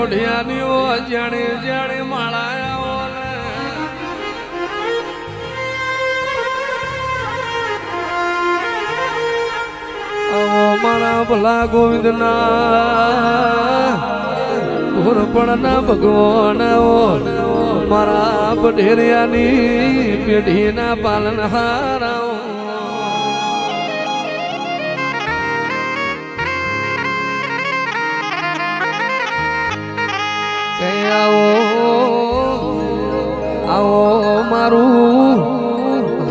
ઓઢિયાની ઓ જાણે જાણે માળાયા મારા ભલા ગોવિંદના ઘોરપણના ભગવાન મારા પઢેરિયાની પેઢીના પાલનહારા આવો મારું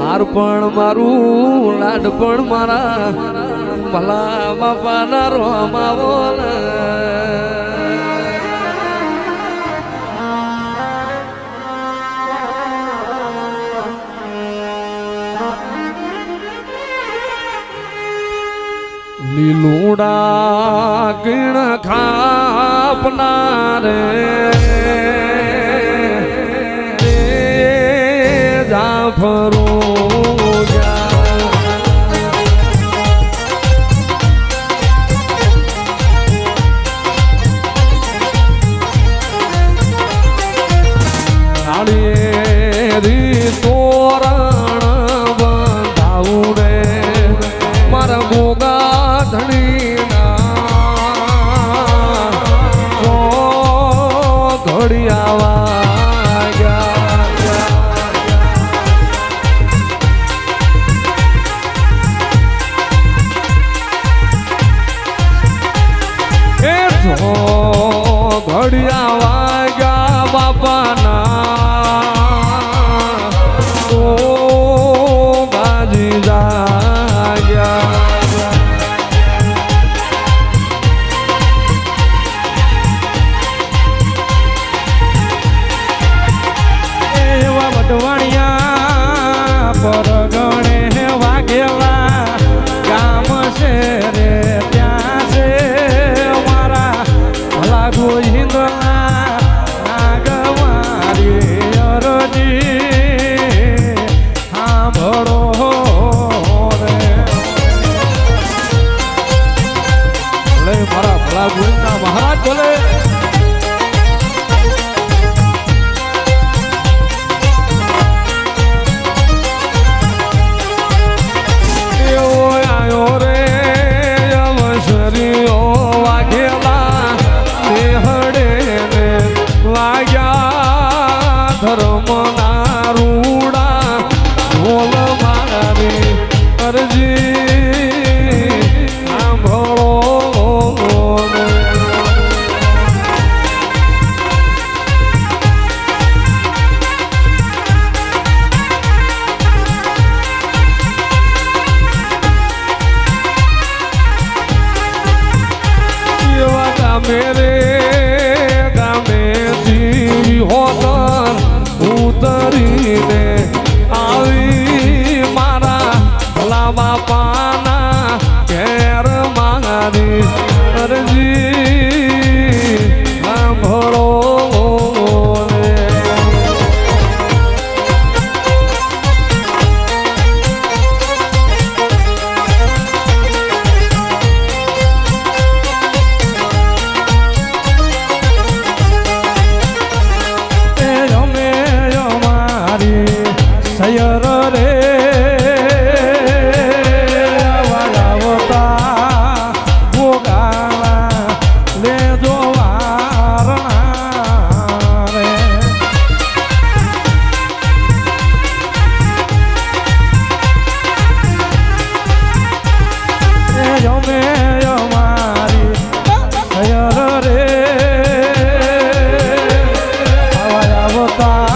હાર પણ મારું લાડ પણ મારા ભલા બાપાના રોમાવો લીલુડા ગીણ ખાપનારે જાફરો તોરણ બંધાવું રે મારા ગોગા ધણીના ઘડિયાવા ગયા ઘડિયાવા ગયા બાપાના વટવાણિયા પરગણે વાઘેલા ગામ છે રે ત્યાં છે મારા ભલા ગોવિંદના નાગવારી અરજી સાંભળો રે મારા ભલા ગોવિંદના મહારાજ બોલે ધર્મના રૂડા ઢોલ મારી અરજી સાંભળો એવા ગામે રે ગામેથી હોતર ઉતરીને આવી મારા ભલા બાપાના ઘેર મારી અરજી સાંભળો સયર રે આવતા ભોગાલા લેજો વારણા રે જમે અમારી સયર રે આવતા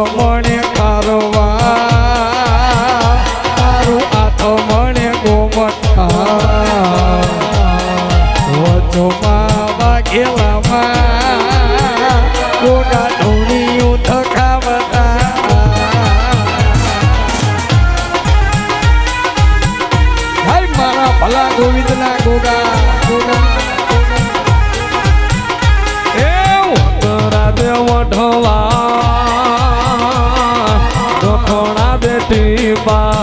મને કારવા તારું આથો મને ગોમઠા વચોમાં વાઘેલામાં ગોડા ઢોળિયું થકાવતા હાય મારા ભલા ગોવિંદના ગોગા ગોગા વઢવા દખોણા બેટી બા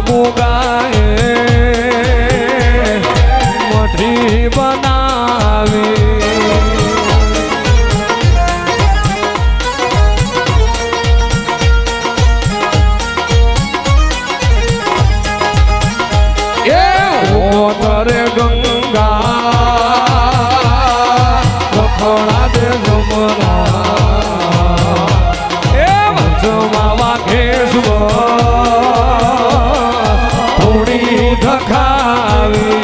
ગોગાએ મઠી બનાવી એ ઓતરે ગંગા થોડા દે જમરા એ વચમાં વાઘેશ્વર થોડી ધખાવી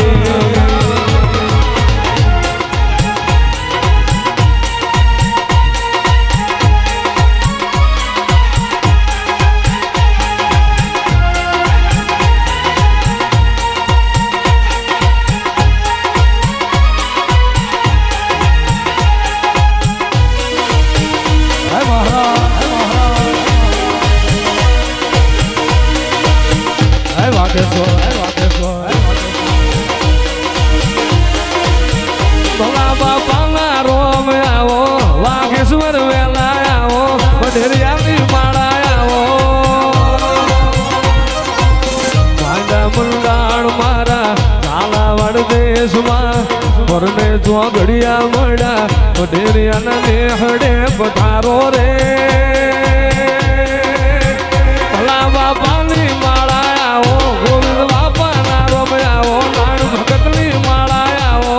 વાઘેશ્વર વેલા આવો વઢેરિયાની માળા આવો માંડા મંડાણ મારા ઝાલાવાડ દેશમાં પરને ચોગડિયા મળ્યા વઢેરિયાના નેહડે પધારો રે ભલા બાપાની માળા આવો ગોવિંદ બાપાના રોમ આવો નાણ ભગતની માળા આવો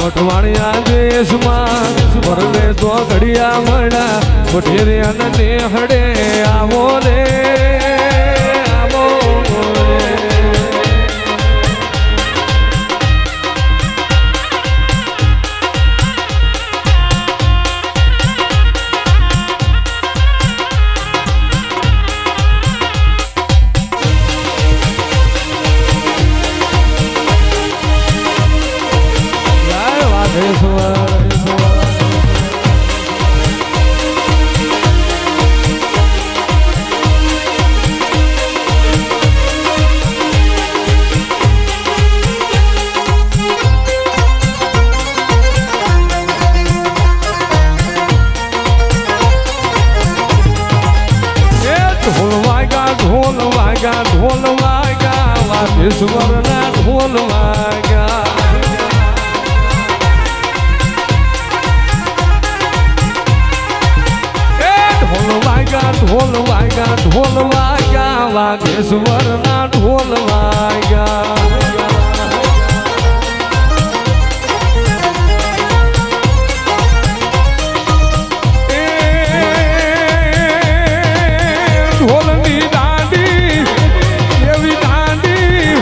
વટવાણિયા દેશમાં પરને તો ઘડિયા મળ્યા વઢેરિયાના નેહડે આવો રે આવો ઢોલ વાગ્યા વાઘેશ્વરના ઢોલ વાગ્યા ઢોલ વાગ્યા વાઘેશ્વરના ઢોલ વાગ્યા ઢોલની દાંડી એવી દાંડી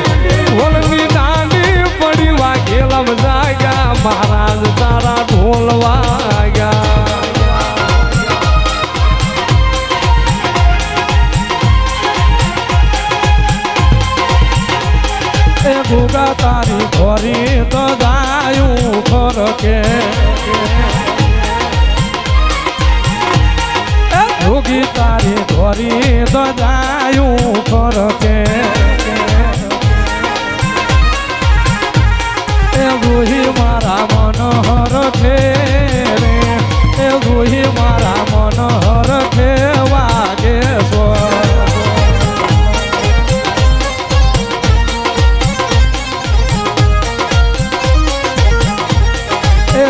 ઢોલની દાંડી પડી વાઘેલા જાગ્યા મહારાજ તારા ઢોલ વાગ્યા ગોગા તારી ખોરી તો ગાયું ખોર કે જોગી તારી ખોરી તો ગાયું ખોર કે એ ગોહી મારા મનોહર છે રે એ ગોહી મારા મનોહર છે વાઘેશ્વર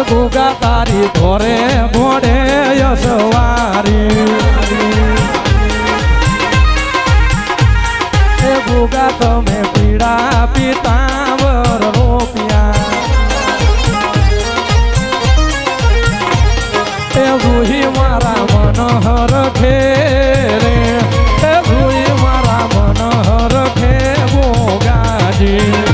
ગોગા તારી ઘોરે ઘોડે યશવારી એ ગોગા તમે પીડા પીતાંબર રોપ્યા એ ગુહી મારા મનોહર ખેરે એ ગુહી મારા મનોહર ખે ગોગાજી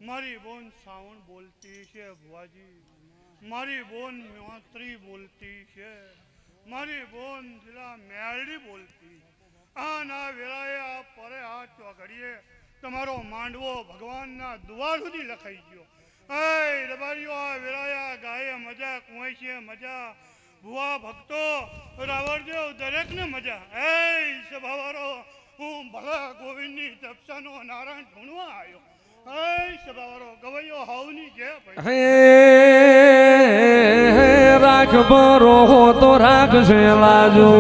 મારી બોન સાવણ બોલતી છે ભુવાજી, મારી બોન મ્યોત્રી બોલતી છે, મારી બોન જિલ્લા મેરડી બોલતી. આના વેળાએ આ પરે આ ચોઘડીએ તમારો માંડવો ભગવાનના દુવાર સુધી લખાઈ ગયો. એ રબારીઓ આ વેળાએ આ ગાયે મજા, કુંવૈશીએ મજા, ભુવા ભક્તો રાવણદેવ દરેકને મજા. એ સભાવાળો હું ભલા ગોવિંદની તપસાનો નારાયણ ઢૂંઢવા આવ્યો. રાખ બરો તો રાખશે લાજો,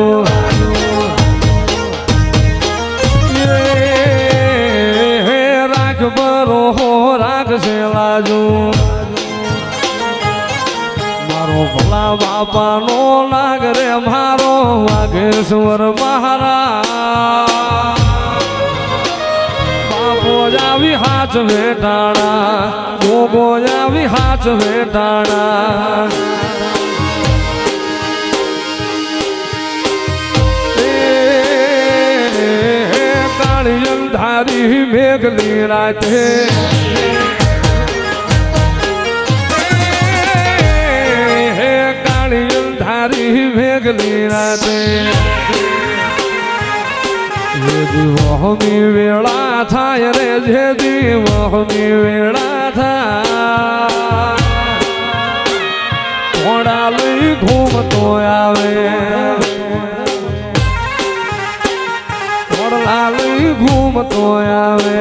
રાખ બરો રાખશે લાજો. મારો ભલા બાપાનો લાગ રે મારો વાઘેશ્વર મહારાજ. ગોજાવી હાથ વેટાણા, ઓ ગોજાવી હાથ વેટાણા. કાળી અંધારી મેઘની રાતે, કાળી અંધારી મેઘની રાતે. વહમી વેળા થાય રે, જેદી વહમી વેળા થાય, ઘોડા લઈ ઘૂમતો આવે, ઘોડલા લઈ ઘૂમતો આવે.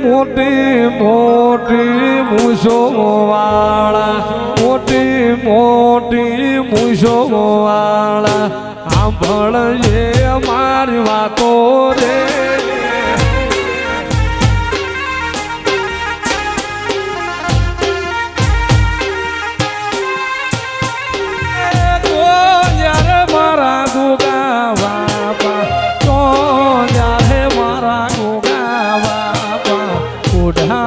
મોટી મોટી મૂછો વાળા, મોટી મોટી મૂછો વાળા, સાંભળજે મારી વાતો રે. જ્યારે મારા ગોગા બાપા, તો જ્યારે મારા ગોગા બાપા, ઓઢા